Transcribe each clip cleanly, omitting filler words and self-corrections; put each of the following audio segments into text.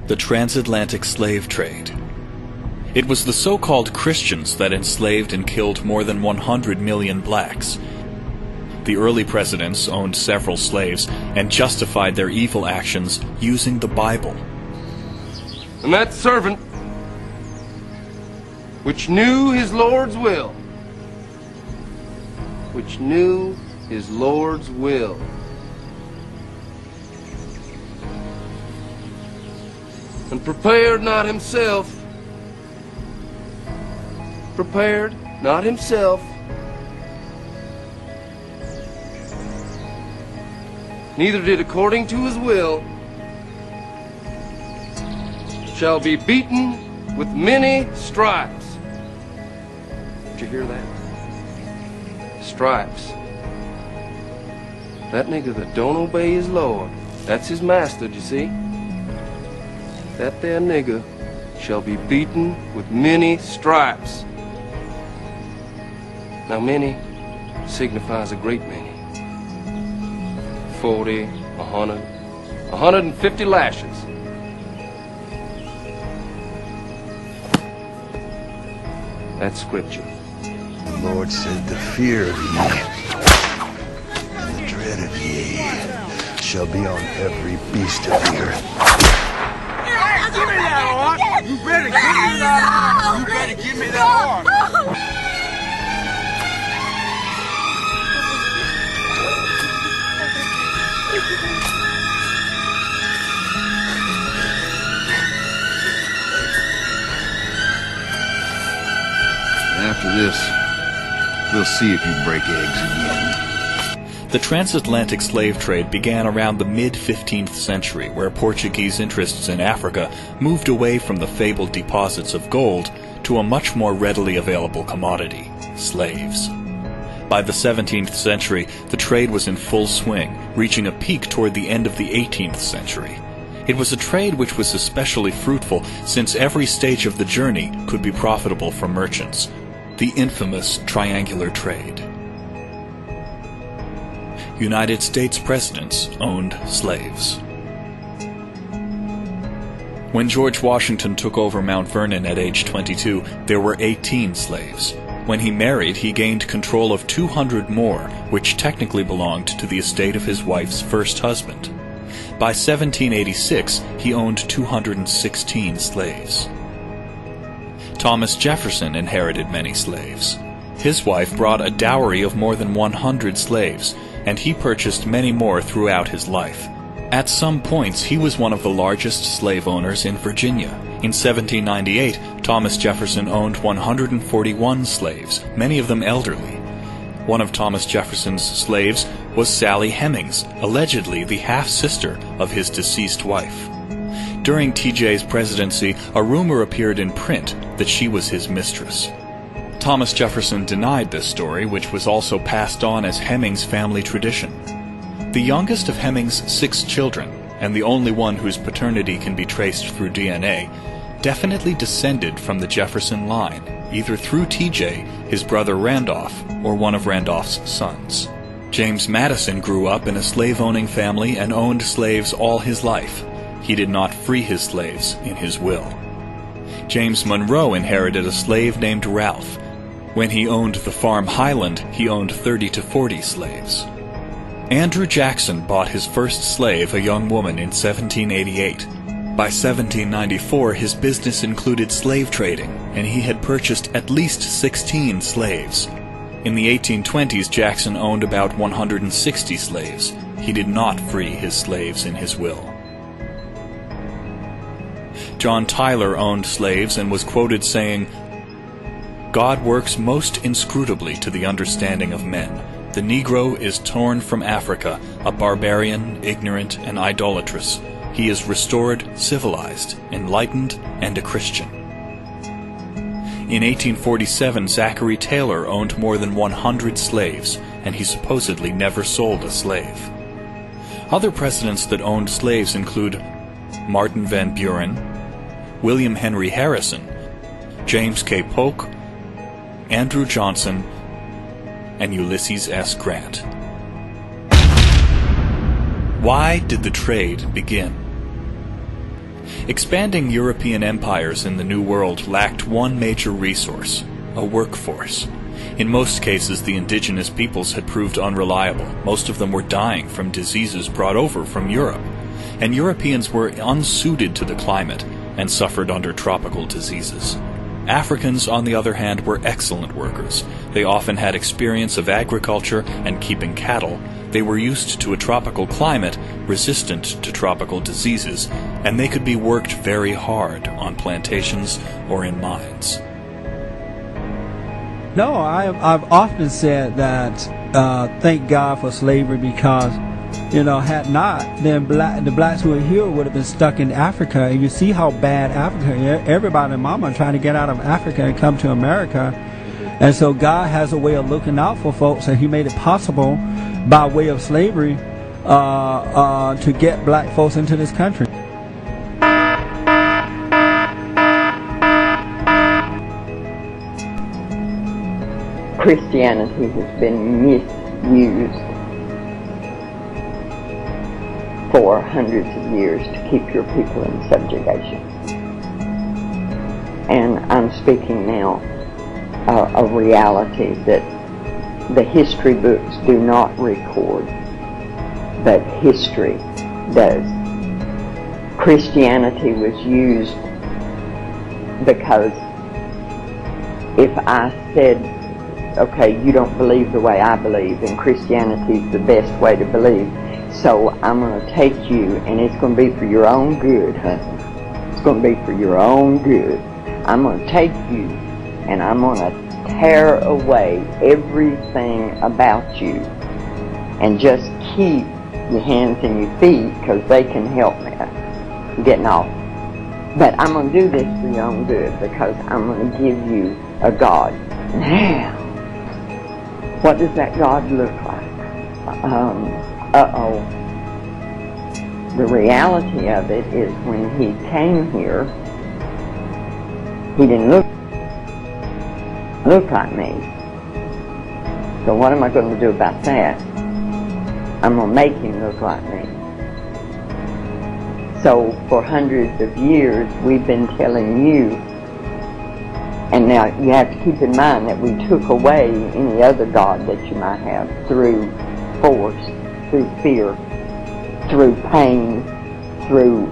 The Transatlantic slave trade. It was the so-called Christians that enslaved and killed more than 100 million blacks. The early presidents owned several slaves and justified their evil actions using the Bible. And that servant, which knew his Lord's will, and prepared not himself, neither did according to his will, shall be beaten with many stripes. Did you hear that? Stripes. That nigga that don't obey his Lord, that's his master, do you see? That there nigga shall be beaten with many stripes. Now many signifies a great many. 40, 100, 150 lashes. That's scripture. The Lord said, the fear of ye and the dread of ye shall be on every beast of the earth. Give me that arm! You better give me that arm! You better give me that arm! After this, we'll see if you break eggs again. The transatlantic slave trade began around the mid-15th century, where Portuguese interests in Africa moved away from the fabled deposits of gold to a much more readily available commodity, slaves. By the 17th century, the trade was in full swing, reaching a peak toward the end of the 18th century. It was a trade which was especially fruitful since every stage of the journey could be profitable for merchants. The infamous triangular trade. United States presidents owned slaves. When George Washington took over Mount Vernon at age 22, there were 18 slaves. When he married, he gained control of 200 more, which technically belonged to the estate of his wife's first husband. By 1786, he owned 216 slaves. Thomas Jefferson inherited many slaves. His wife brought a dowry of more than 100 slaves, and he purchased many more throughout his life. At some points, he was one of the largest slave owners in Virginia. In 1798, Thomas Jefferson owned 141 slaves, many of them elderly. One of Thomas Jefferson's slaves was Sally Hemings, allegedly the half-sister of his deceased wife. During TJ's presidency, a rumor appeared in print that she was his mistress. Thomas Jefferson denied this story, which was also passed on as Hemings' family tradition. The youngest of Hemings' 6 children, and the only one whose paternity can be traced through DNA, definitely descended from the Jefferson line, either through TJ, his brother Randolph, or one of Randolph's sons. James Madison grew up in a slave-owning family and owned slaves all his life. He did not free his slaves in his will. James Monroe inherited a slave named Ralph. When he owned the farm Highland, he owned 30 to 40 slaves. Andrew Jackson bought his first slave, a young woman, in 1788. By 1794, his business included slave trading, and he had purchased at least 16 slaves. In the 1820s, Jackson owned about 160 slaves. He did not free his slaves in his will. John Tyler owned slaves and was quoted saying, "God works most inscrutably to the understanding of men. The Negro is torn from Africa, a barbarian, ignorant, and idolatrous. He is restored, civilized, enlightened, and a Christian." In 1847, Zachary Taylor owned more than 100 slaves, and he supposedly never sold a slave. Other presidents that owned slaves include Martin Van Buren, William Henry Harrison, James K. Polk, Andrew Johnson, and Ulysses S. Grant. Why did the trade begin? Expanding European empires in the New World lacked one major resource: a workforce. In most cases, the indigenous peoples had proved unreliable. Most of them were dying from diseases brought over from Europe, and Europeans were unsuited to the climate and suffered under tropical diseases. Africans, on the other hand, were excellent workers. They often had experience of agriculture and keeping cattle. They were used to a tropical climate, resistant to tropical diseases, and they could be worked very hard on plantations or in mines. No, I've often said that thank God for slavery, because, had not, then the blacks who are here would have been stuck in Africa. And you see how bad Africa is. Everybody and mama trying to get out of Africa and come to America. And so God has a way of looking out for folks, and He made it possible by way of slavery to get black folks into this country. Christianity has been misused for hundreds of years to keep your people in subjugation. And I'm speaking now a reality that the history books do not record, but history does. Christianity was used because if I said, okay, you don't believe the way I believe, and Christianity is the best way to believe, so I'm going to take you, and it's going to be for your own good, honey. It's going to be for your own good. I'm going to take you, and I'm going to tear away everything about you, and just keep your hands and your feet, because they can help me getting off. But I'm going to do this for your own good, because I'm going to give you a God. Now, what does that God look like? The reality of it is, when He came here, He didn't look like me. So what am I going to do about that? I'm going to make Him look like me. So for hundreds of years, we've been telling you, and now you have to keep in mind that we took away any other God that you might have through force, through fear, through pain, through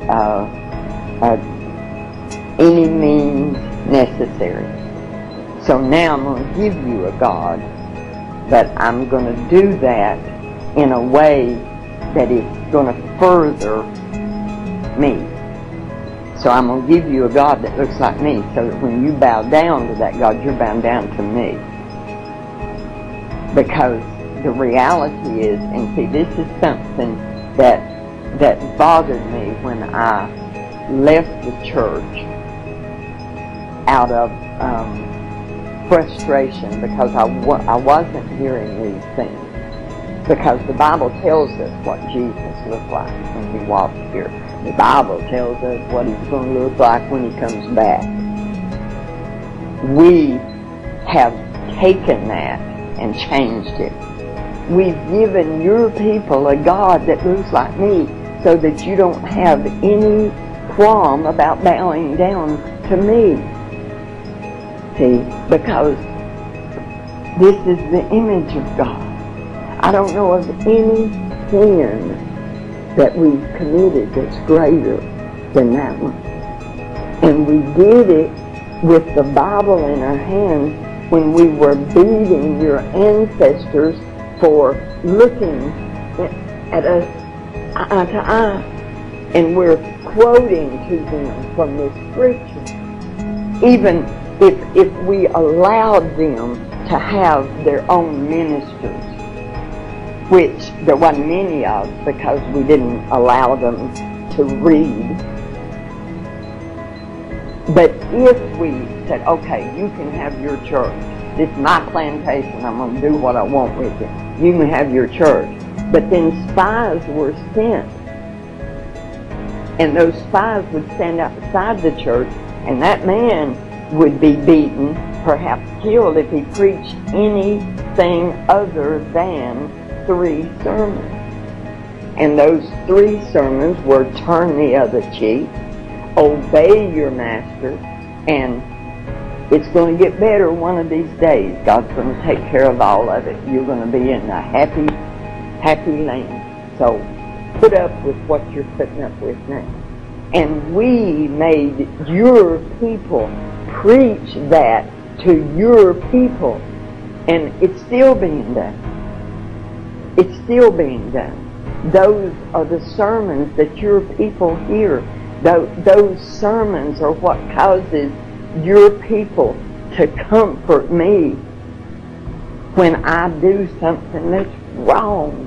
any means necessary. So now I'm going to give you a God, but I'm going to do that in a way that is going to further me. So I'm going to give you a God that looks like me, so that when you bow down to that God, you're bowing down to me. Because the reality is, and see, this is something that bothered me when I left the church out of frustration, because I wasn't hearing these things. Because the Bible tells us what Jesus looked like when He walked here. The Bible tells us what He's going to look like when He comes back. We have taken that and changed it. We've given your people a God that looks like me, so that you don't have any qualm about bowing down to me. See, because this is the image of God. I don't know of any sin that we've committed that's greater than that one. And we did it with the Bible in our hands when we were beating your ancestors for looking at us eye to eye. And we're quoting to them from the Scripture. Even if we allowed them to have their own ministers, which there wasn't many of, because we didn't allow them to read. But if we said, okay, you can have your church. This is my plantation. I'm going to do what I want with it. You can have your church. But then spies were sent. And those spies would stand outside the church, and that man would be beaten, perhaps killed, if he preached anything other than 3 sermons. And those 3 sermons were turn the other cheek, obey your master, and it's going to get better one of these days. God's going to take care of all of it. You're going to be in a happy, happy land. So put up with what you're putting up with now. And we made your people preach that to your people. And it's still being done. It's still being done. Those are the sermons that your people hear. Those sermons are what causes your people to comfort me when I do something that's wrong.